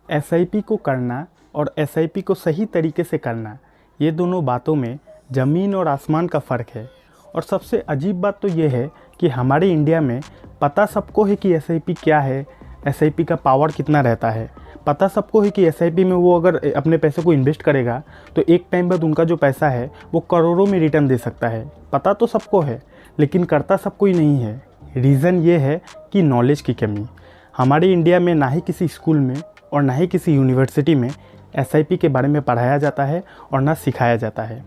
SIP को करना और एसआईपी को सही तरीके से करना, ये दोनों बातों में ज़मीन और आसमान का फ़र्क है। और सबसे अजीब बात तो ये है कि हमारे इंडिया में पता सबको है कि एसआईपी क्या है, एसआईपी का पावर कितना रहता है। पता सबको है कि एसआईपी में वो अगर अपने पैसे को इन्वेस्ट करेगा तो एक टाइम बाद उनका जो पैसा है वो करोड़ों में रिटर्न दे सकता है। पता तो सबको है, लेकिन करता सब कोई नहीं है। रीज़न ये है कि नॉलेज की कमी। हमारे इंडिया में ना ही किसी स्कूल में और ना ही किसी यूनिवर्सिटी में एसआईपी के बारे में पढ़ाया जाता है और ना सिखाया जाता है।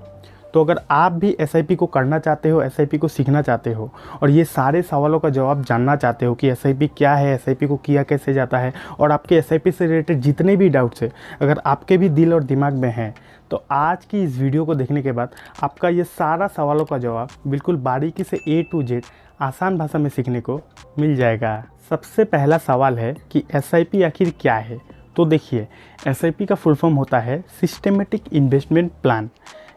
तो अगर आप भी एसआईपी को करना चाहते हो, एसआईपी को सीखना चाहते हो और ये सारे सवालों का जवाब जानना चाहते हो कि एसआईपी क्या है, एसआईपी को किया कैसे जाता है, और आपके एसआईपी से रिलेटेड जितने भी डाउट्स है अगर आपके भी दिल और दिमाग में हैं, तो आज की इस वीडियो को देखने के बाद आपका ये सारा सवालों का जवाब बिल्कुल बारीकी से A to Z आसान भाषा में सीखने को मिल जाएगा। सबसे पहला सवाल है कि एसआईपी आखिर क्या है। तो देखिए, एसआईपी का फुल फॉर्म होता है सिस्टेमेटिक इन्वेस्टमेंट प्लान,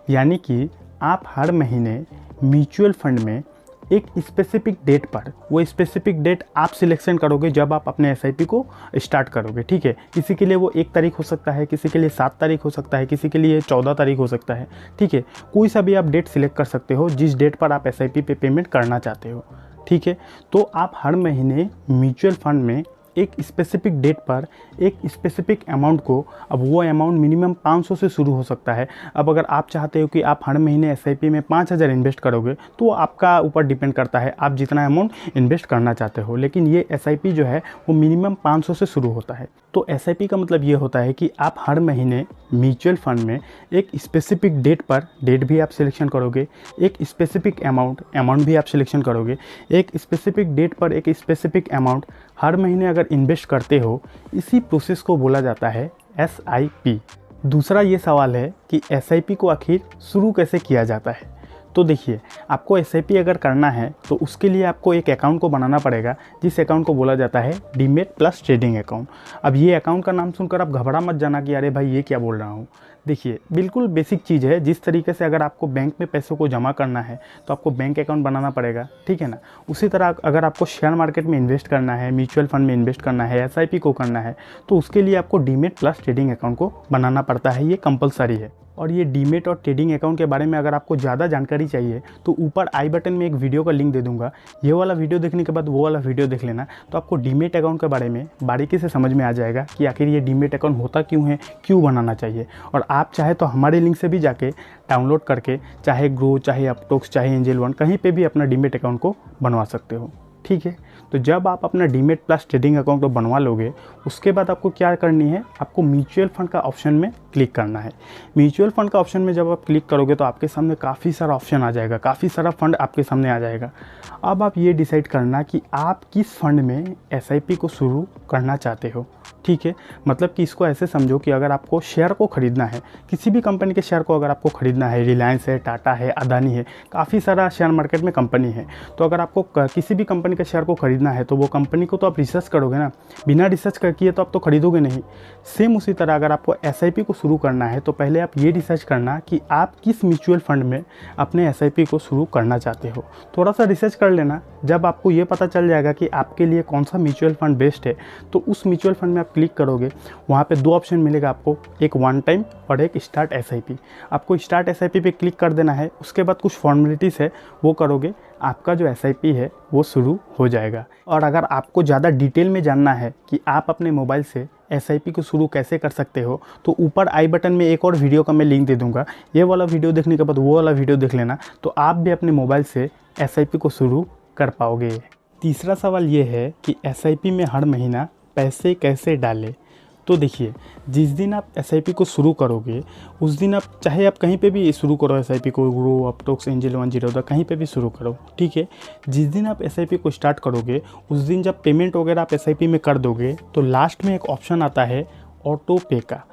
यानी कि आप हर महीने म्यूचुअल फंड में एक स्पेसिफिक डेट पर, वो स्पेसिफिक डेट आप सिलेक्शन करोगे जब आप अपने एसआईपी को स्टार्ट करोगे, ठीक है। किसी के लिए वो 1 तारीख हो सकता है, किसी के लिए 7 तारीख हो सकता है, किसी के लिए 14 तारीख हो सकता है, ठीक है। कोई सा भी आप डेट सिलेक्ट कर सकते हो जिस डेट पर आप एसआईपी पे पेमेंट करना चाहते हो, ठीक है। तो आप हर महीने म्यूचुअल फंड में एक स्पेसिफिक डेट पर एक स्पेसिफिक अमाउंट को, अब वो अमाउंट मिनिमम 500 से शुरू हो सकता है। अब अगर आप चाहते हो कि आप हर महीने एसआईपी में 5000 इन्वेस्ट करोगे तो वो आपका ऊपर डिपेंड करता है आप जितना अमाउंट इन्वेस्ट करना चाहते हो, लेकिन ये एसआईपी जो है वो मिनिमम 500 से शुरू होता है। तो एसआईपी का मतलब ये होता है कि आप हर महीने म्यूचुअल फंड में एक स्पेसिफिक डेट पर, डेट भी आप सिलेक्शन करोगे, एक स्पेसिफिक अमाउंट भी आप सिलेक्शन करोगे, एक स्पेसिफिक डेट पर एक स्पेसिफिक अमाउंट हर महीने अगर इन्वेस्ट करते हो। इसी प्रोसेस को बोला जाता है एसआईपी। दूसरा ये सवाल है कि एसआईपी को आखिर शुरू कैसे किया जाता है। तो देखिए, आपको एसआईपी अगर करना है तो उसके लिए आपको एक अकाउंट को बनाना पड़ेगा, जिस अकाउंट को बोला जाता है डीमेट प्लस ट्रेडिंग अकाउंट। अब ये अकाउंट का नाम सुनकर आप घबरा मत जाना कि अरे भाई ये क्या बोल रहा हूँ। देखिए, बिल्कुल बेसिक चीज़ है। जिस तरीके से अगर आपको बैंक में पैसों को जमा करना है तो आपको बैंक अकाउंट बनाना पड़ेगा, ठीक है ना। उसी तरह अगर आपको शेयर मार्केट में इन्वेस्ट करना है, म्यूचुअल फंड में इन्वेस्ट करना है, एसआईपी को करना है, तो उसके लिए आपको डीमेट प्लस ट्रेडिंग अकाउंट को बनाना पड़ता है। ये कंपलसरी है। और ये डीमेट और ट्रेडिंग अकाउंट के बारे में अगर आपको ज़्यादा जानकारी चाहिए तो ऊपर आई बटन में एक वीडियो का लिंक दे दूंगा। ये वाला वीडियो देखने के बाद वो वाला वीडियो देख लेना, तो आपको डीमेट अकाउंट के बारे में बारीकी से समझ में आ जाएगा कि आखिर ये डीमेट अकाउंट होता क्यों है, क्यों बनाना चाहिए। और आप चाहे तो हमारे लिंक से भी जाके डाउनलोड करके चाहे ग्रो, चाहे अपटॉक्स, चाहे एंजल वन, कहीं पर भी अपना डीमेट अकाउंट को बनवा सकते हो, ठीक है। तो जब आप अपना डीमेट प्लस ट्रेडिंग अकाउंट को बनवा लोगे, उसके बाद आपको क्या करनी है, आपको म्यूचुअल फंड का ऑप्शन में क्लिक करना है। म्यूचुअल फंड का ऑप्शन में जब आप क्लिक करोगे तो आपके सामने काफ़ी सारा ऑप्शन आ जाएगा, काफ़ी सारा फंड आपके सामने आ जाएगा। अब आप ये डिसाइड करना कि आप किस फंड में एसआईपी को शुरू करना चाहते हो, ठीक है। मतलब कि इसको ऐसे समझो कि अगर आपको शेयर को ख़रीदना है, किसी भी कंपनी के शेयर को अगर आपको ख़रीदना है, रिलायंस है, टाटा है, अदानी है, काफ़ी सारा शेयर मार्केट में कंपनी है, तो अगर आपको किसी भी कंपनी के शेयर को ख़रीदना है तो वो कंपनी को तो आप रिसर्च करोगे ना। बिना रिसर्च किए तो आप तो खरीदोगे नहीं। सेम उसी तरह अगर आपको एसआईपी को शुरू करना है तो पहले आप ये रिसर्च करना कि आप किस म्यूचुअल फंड में अपने एसआईपी को शुरू करना चाहते हो। थोड़ा सा रिसर्च कर लेना। जब आपको ये पता चल जाएगा कि आपके लिए कौन सा म्यूचुअल फंड बेस्ट है तो उस म्यूचुअल फंड में आप क्लिक करोगे। वहाँ पे 2 ऑप्शन मिलेगा आपको, एक वन टाइम और एक स्टार्ट एसआईपी। आपको स्टार्ट एसआईपी पे क्लिक कर देना है। उसके बाद कुछ फॉर्मेलिटीज़ है वो करोगे, आपका जो एसआईपी है वो शुरू हो जाएगा। और अगर आपको ज़्यादा डिटेल में जानना है कि आप अपने मोबाइल से एसआईपी को शुरू कैसे कर सकते हो तो ऊपर आई बटन में एक और वीडियो का मैं लिंक दे दूंगा। ये वाला वीडियो देखने के बाद वो वाला वीडियो देख लेना, तो आप भी अपने मोबाइल से एसआईपी को शुरू कर पाओगे। तीसरा सवाल ये है कि एसआईपी में हर महीना पैसे कैसे डालें। तो देखिए, जिस दिन आप एसआईपी को शुरू करोगे उस दिन आप चाहे आप कहीं पे भी शुरू करो एसआईपी को, ग्रो, अपटॉक्स, एंजल वन, जीरोधा, कहीं पे भी शुरू करो, ठीक है। जिस दिन आप एसआईपी को स्टार्ट करोगे उस दिन जब पेमेंट वगैरह आप एसआईपी में कर दोगे तो लास्ट में एक ऑप्शन आता है ऑटो पे का।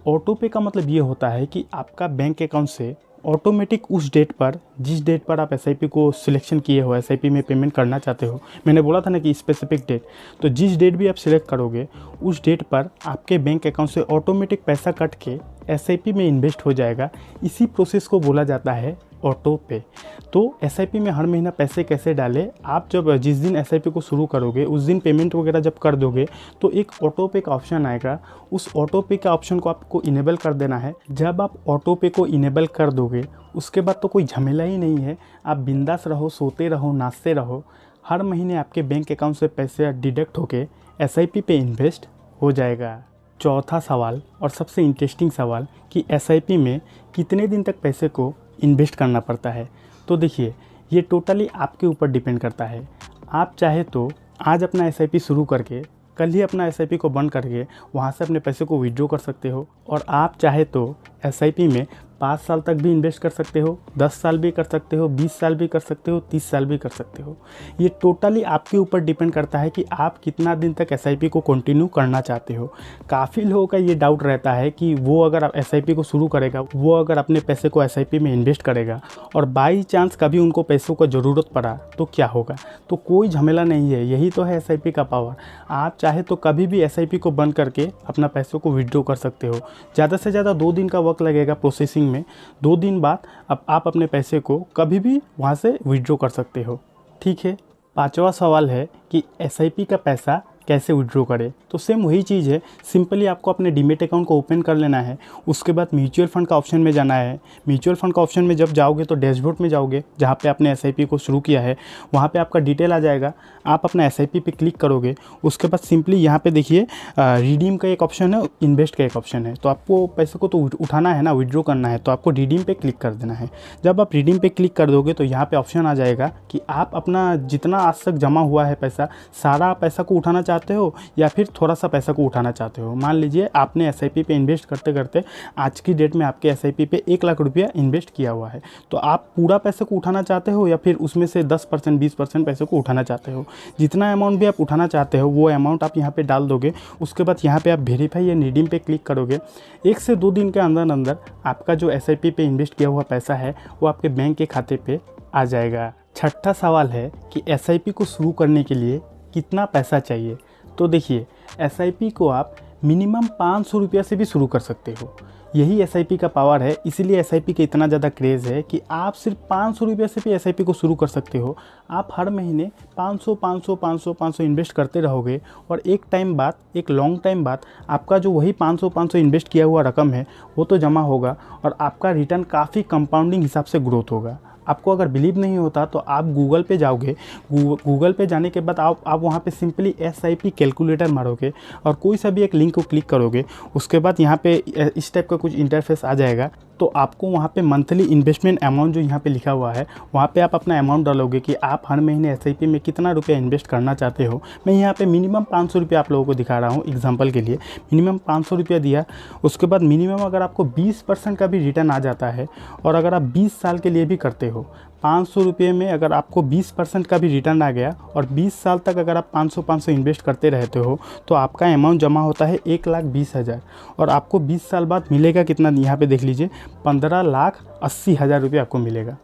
ऑटो पे का मतलब ये होता है कि आपका बैंक अकाउंट से ऑटोमेटिक उस डेट पर, जिस डेट पर आप एसआईपी को सिलेक्शन किए हो, एसआईपी में पेमेंट करना चाहते हो, मैंने बोला था ना कि स्पेसिफिक डेट, तो जिस डेट भी आप सिलेक्ट करोगे उस डेट पर आपके बैंक अकाउंट से ऑटोमेटिक पैसा कट के एसआईपी में इन्वेस्ट हो जाएगा। इसी प्रोसेस को बोला जाता है ऑटो पे। तो एसआईपी में हर महीना पैसे कैसे डालें, आप जब जिस दिन एसआईपी को शुरू करोगे उस दिन पेमेंट वगैरह जब कर दोगे तो एक ऑटो पे का ऑप्शन आएगा। उस ऑटो पे का ऑप्शन को आपको इनेबल कर देना है। जब आप ऑटो पे को इनेबल कर दोगे उसके बाद तो कोई झमेला ही नहीं है, आप बिंदास रहो, सोते रहो, नाचते रहो। हर महीने आपके बैंक अकाउंट से पैसे डिडक्ट होके एसआईपी पे इन्वेस्ट हो जाएगा। चौथा सवाल और सबसे इंटरेस्टिंग सवाल कि एसआईपी में कितने दिन तक पैसे को इन्वेस्ट करना पड़ता है। तो देखिए, ये टोटली आपके ऊपर डिपेंड करता है। आप चाहे तो आज अपना एसआईपी शुरू करके कल ही अपना एसआईपी को बंद करके वहाँ से अपने पैसे को विड्रॉ कर सकते हो, और आप चाहे तो एसआईपी में 5 साल तक भी इन्वेस्ट कर सकते हो, 10 साल भी कर सकते हो, 20 साल भी कर सकते हो, 30 साल भी कर सकते हो। ये टोटली आपके ऊपर डिपेंड करता है कि आप कितना दिन तक एसआईपी को कंटिन्यू करना चाहते हो। काफ़ी लोगों का ये डाउट रहता है कि वो अगर आप एसआईपी को शुरू करेगा, वो अगर अपने पैसे को एसआईपी में इन्वेस्ट करेगा और बाई चांस कभी उनको पैसों का ज़रूरत पड़ा तो क्या होगा। तो कोई झमेला नहीं है, यही तो है एसआईपी का पावर। आप चाहे तो कभी भी एसआईपी को बंद करके अपना पैसों को विड्रॉ कर सकते हो। ज़्यादा से ज़्यादा 2 दिन का वक्त लगेगा प्रोसेसिंग में। 2 दिन बाद अब आप अपने पैसे को कभी भी वहाँ से विड्रॉ कर सकते हो। ठीक है, 5वां सवाल है कि एसआईपी का पैसा कैसे विड्रॉ करें। तो सेम वही चीज़ है, सिंपली आपको अपने डीमेट अकाउंट को ओपन कर लेना है। उसके बाद म्यूचुअल फंड का ऑप्शन में जाना है। म्यूचुअल फंड का ऑप्शन में जब जाओगे तो डैशबोर्ड में जाओगे, जहाँ पे आपने एसआईपी को शुरू किया है वहाँ पे आपका डिटेल आ जाएगा। आप अपना एसआईपी पे क्लिक करोगे, उसके बाद सिंपली यहाँ पे देखिए रिडीम का एक ऑप्शन है, इन्वेस्ट का एक ऑप्शन है। तो आपको पैसे को तो उठाना है ना, विड्रॉ करना है, तो आपको रिडीम पे क्लिक कर देना है। जब आप रिडीम पे क्लिक कर दोगे तो यहाँ पे ऑप्शन आ जाएगा कि आप अपना जितना आज तक जमा हुआ है पैसा, सारा पैसा को उठाना चाहते हो या फिर थोड़ा सा पैसा को उठाना चाहते हो। मान लीजिए आपने एसआईपी पे इन्वेस्ट करते करते आज की डेट में आपके एसआईपी पे 1 लाख रुपया इन्वेस्ट किया हुआ है, तो आप पूरा पैसे को उठाना चाहते हो या फिर उसमें से 10% 20% पैसे को उठाना चाहते हो। जितना अमाउंट भी आप उठाना चाहते हो वो अमाउंट आप यहाँ पे डाल दोगे। उसके बाद यहाँ पे आप वेरीफाई या रिडीम पे क्लिक करोगे। 1 से 2 दिन के अंदर अंदर आपका जो एसआईपी पे इन्वेस्ट किया हुआ पैसा है वो आपके बैंक के खाते पे आ जाएगा। छठा सवाल है कि एसआईपी को शुरू करने के लिए कितना पैसा चाहिए। तो देखिए, एसआईपी को आप मिनिमम 500 रुपया से भी शुरू कर सकते हो। यही एसआईपी का पावर है, इसीलिए एसआईपी का इतना ज़्यादा क्रेज़ है कि आप सिर्फ 500 रुपये से भी एसआईपी को शुरू कर सकते हो। आप हर महीने 500 इन्वेस्ट करते रहोगे और एक टाइम बाद, एक लॉन्ग टाइम बाद आपका जो वही 500 इन्वेस्ट किया हुआ रकम है वो तो जमा होगा और आपका रिटर्न काफ़ी कंपाउंडिंग हिसाब से ग्रोथ होगा। आपको अगर बिलीव नहीं होता तो आप गूगल पे जाओगे, गूगल पे जाने के बाद आप वहाँ पे सिंपली एसआईपी कैलकुलेटर मारोगे और कोई सा भी एक लिंक को क्लिक करोगे। उसके बाद यहाँ पे इस टाइप का कुछ इंटरफेस आ जाएगा। तो आपको वहाँ पे मंथली इन्वेस्टमेंट अमाउंट जो यहाँ पे लिखा हुआ है वहाँ पे आप अपना अमाउंट डालोगे कि आप हर महीने एसआईपी में कितना रुपया इन्वेस्ट करना चाहते हो। मैं यहाँ पे मिनिमम 500 रुपया आप लोगों को दिखा रहा हूँ एग्जांपल के लिए। मिनिमम 500 रुपया दिया, उसके बाद मिनिमम अगर आपको 20% का भी रिटर्न आ जाता है और अगर आप 20 साल के लिए भी करते हो, 500 रुपये में अगर आपको 20% का भी रिटर्न आ गया और 20 साल तक अगर आप 500 इन्वेस्ट करते रहते हो तो आपका अमाउंट जमा होता है 1,20,000 और आपको 20 साल बाद मिलेगा कितना, यहाँ पे देख लीजिए 15,80,000 रुपये आपको मिलेगा।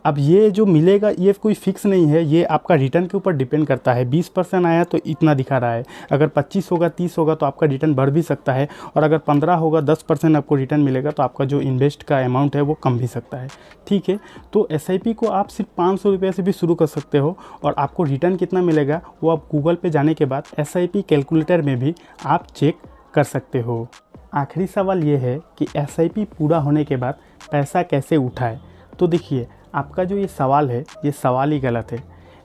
अब ये जो मिलेगा ये कोई फिक्स नहीं है, ये आपका रिटर्न के ऊपर डिपेंड करता है। 20% आया तो इतना दिखा रहा है, अगर 25 होगा 30 होगा तो आपका रिटर्न बढ़ भी सकता है और अगर 15 होगा 10% आपको रिटर्न मिलेगा तो आपका जो इन्वेस्ट का अमाउंट है वो कम भी सकता है। ठीक है, तो एसआईपी को आप सिर्फ 500 रुपये से भी शुरू कर सकते हो और आपको रिटर्न कितना मिलेगा वो आप गूगल पे जाने के बाद एसआईपी कैलकुलेटर में भी आप चेक कर सकते हो। आखिरी सवाल ये है कि एसआईपी पूरा होने के बाद पैसा कैसे उठाए। तो देखिए, आपका जो ये सवाल है ये सवाल ही गलत है।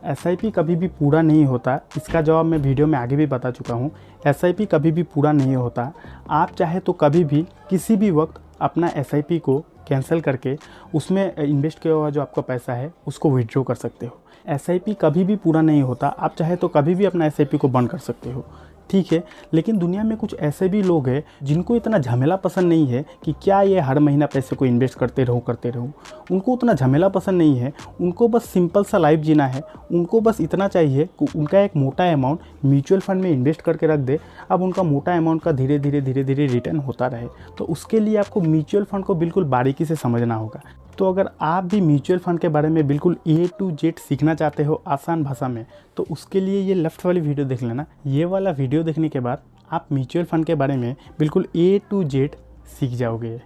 एसआईपी कभी भी पूरा नहीं होता, इसका जवाब मैं वीडियो में आगे भी बता चुका हूँ। एसआईपी कभी भी पूरा नहीं होता। आप चाहे तो कभी भी किसी भी वक्त अपना एसआईपी को कैंसिल करके उसमें इन्वेस्ट किया हुआ जो आपका पैसा है उसको विड्रॉ कर सकते हो। एसआईपी कभी भी पूरा नहीं होता, आप चाहे तो कभी भी अपना एसआईपी को बंद कर सकते हो। ठीक है, लेकिन दुनिया में कुछ ऐसे भी लोग हैं जिनको इतना झमेला पसंद नहीं है कि क्या ये हर महीना पैसे को इन्वेस्ट करते रहूं। उनको उतना झमेला पसंद नहीं है, उनको बस सिंपल सा लाइफ जीना है। उनको बस इतना चाहिए कि उनका एक मोटा अमाउंट म्यूचुअल फंड में इन्वेस्ट करके रख दे, अब उनका मोटा अमाउंट का धीरे धीरे रिटर्न होता रहे। तो उसके लिए आपको म्यूचुअल फंड को बिल्कुल बारीकी से समझना होगा। तो अगर आप भी म्यूचुअल फंड के बारे में बिल्कुल A to Z सीखना चाहते हो आसान भाषा में, तो उसके लिए ये लेफ्ट वाली वीडियो देख लेना। ये वाला वीडियो देखने के बाद आप म्यूचुअल फंड के बारे में बिल्कुल A to Z सीख जाओगे।